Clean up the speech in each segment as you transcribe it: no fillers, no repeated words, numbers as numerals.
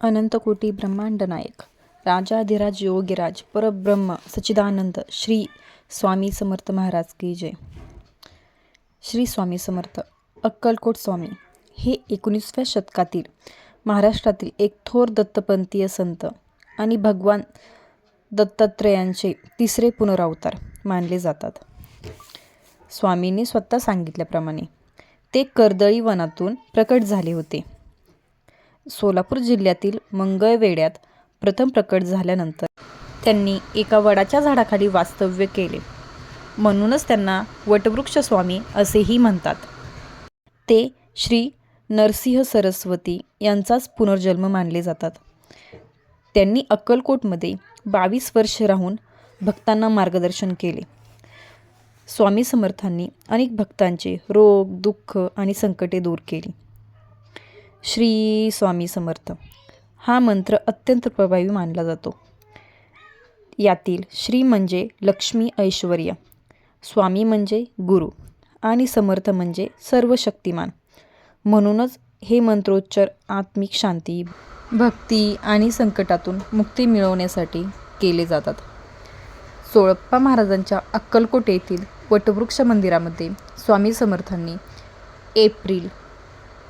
अनंतकोटी ब्रह्मांड नायक राजाधिराज योगीराज परब्रह्म सच्चिदानंद श्री स्वामी समर्थ महाराज की जय. श्री स्वामी समर्थ अक्कलकोट स्वामी हे 19व्या शतकातील महाराष्ट्रातील एक थोर दत्तपंथीय संत आणि भगवान दत्तात्रेयांचे तिसरे पुनरावतार मानले जातात. स्वामींनी स्वतः सांगितल्याप्रमाणे ते कर्दळी वनातून प्रकट झाले होते. सोलापूर जिल्ह्यातील मंगळवेढ्यात प्रथम प्रकट झाल्यानंतर त्यांनी एका वडाच्या झाडाखाली वास्तव्य केले. म्हणूनच त्यांना वटवृक्ष स्वामी असेही म्हणतात. ते श्री नरसिंह सरस्वती यांचाच पुनर्जन्म मानले जातात. त्यांनी अक्कलकोटमध्ये 22 वर्ष राहून भक्तांना मार्गदर्शन केले. स्वामी समर्थांनी अनेक भक्तांचे रोग, दुःख आणि संकटे दूर केली. श्री स्वामी समर्थ हा मंत्र अत्यंत प्रभावी मानला जातो. यातील श्री म्हणजे लक्ष्मी ऐश्वर्य, स्वामी म्हणजे गुरु आणि समर्थ म्हणजे सर्व शक्तिमान. म्हणूनच हे मंत्रोच्चार आत्मिक शांती, भक्ती आणि संकटातून मुक्ती मिळवण्यासाठी केले जातात. सोळप्पा महाराजांच्या अक्कलकोट येथील वटवृक्ष मंदिरामध्ये स्वामी समर्थांनी एप्रिल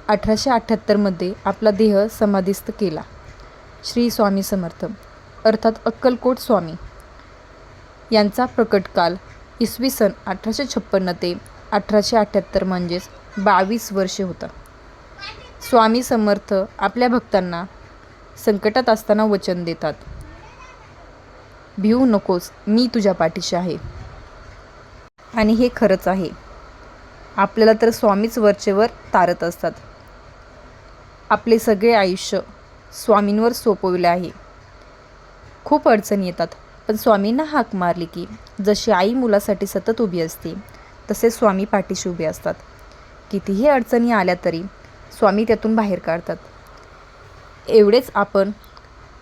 1878 मध्ये आपला देह समाधिस्थ केला. श्री स्वामी समर्थ अर्थात अक्कलकोट स्वामी यांचा प्रकटकाल इसवी सन 1856 ते 1878 म्हणजेच 22 वर्षे होता. स्वामी समर्थ आपल्या भक्तांना संकटात असताना वचन देतात, भिवू नकोस, मी तुझ्या पाठीशी आहे. आणि हे खरंच आहे. आपल्याला तर स्वामीच वरचेवर तारत असतात. आपले सगळे आयुष्य स्वामींवर सोपवले आहे. खूप अडचणी येतात, पण स्वामींना हाक मारली की जशी आई मुलासाठी सतत उभी असते तसे स्वामी पाठीशी उभे असतात. कितीही अडचणी आल्या तरी स्वामी त्यातून बाहेर काढतात. एवढेच, आपण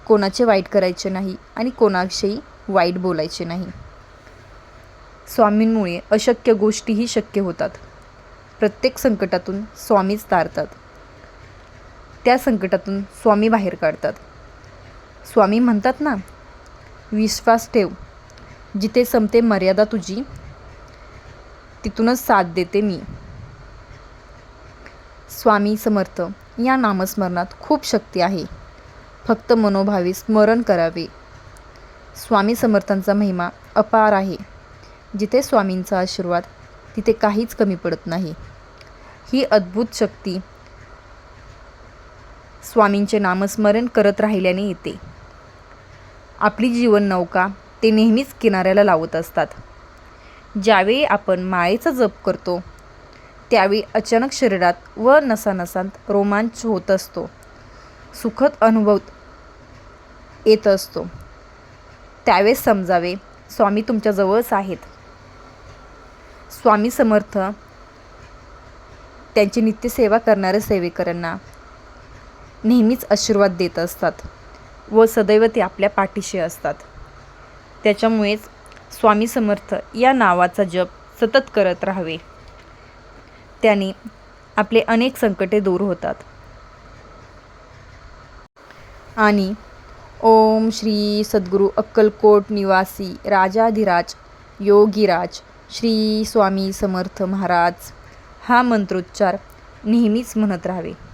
कोणाचे वाईट करायचे नाही आणि कोणाविषयी वाईट बोलायचे नाही. स्वामींमुळे अशक्य गोष्टीही शक्य होतात. प्रत्येक संकटातून स्वामीच तारतात. त्या संकटातून स्वामी बाहेर काढतात. स्वामी म्हणतात ना, विश्वास ठेव, जिथे संपते मर्यादा तुझी तिथूनच साथ देते मी. स्वामी समर्थ या नामस्मरणात खूप शक्ती आहे. फक्त मनोभावे स्मरण करावे. स्वामी समर्थांचा महिमा अपार आहे. जिथे स्वामींचा आशीर्वाद तिथे काहीच कमी पडत नाही. ही अद्भुत शक्ती स्वामींचे नामस्मरण करत राहिल्याने येते. आपली जीवन नौका ते नेहमीच किनाऱ्याला लावत असतात. ज्यावेळी आपण माळेचा जप करतो त्यावेळी अचानक शरीरात व नसानसांत रोमांच होत असतो. सुखद अनुभव येत असतो. त्यावेळेस समजावे, स्वामी तुमच्या जवळच आहेत. स्वामी समर्थ त्यांची नित्यसेवा करणाऱ्या सेवेकऱ्यांना नेहमीच आशीर्वाद देत असतात व सदैव ते आपल्या पाठीशी असतात. त्याच्यामुळेच स्वामी समर्थ या नावाचा जप सतत करत राहावे. त्याने आपले अनेक संकटे दूर होतात. आणि ओम श्री सद्गुरू अक्कलकोट निवासी राजाधिराज योगीराज श्री स्वामी समर्थ महाराज हा मंत्रोच्चार नेहमीच म्हणत राहावे.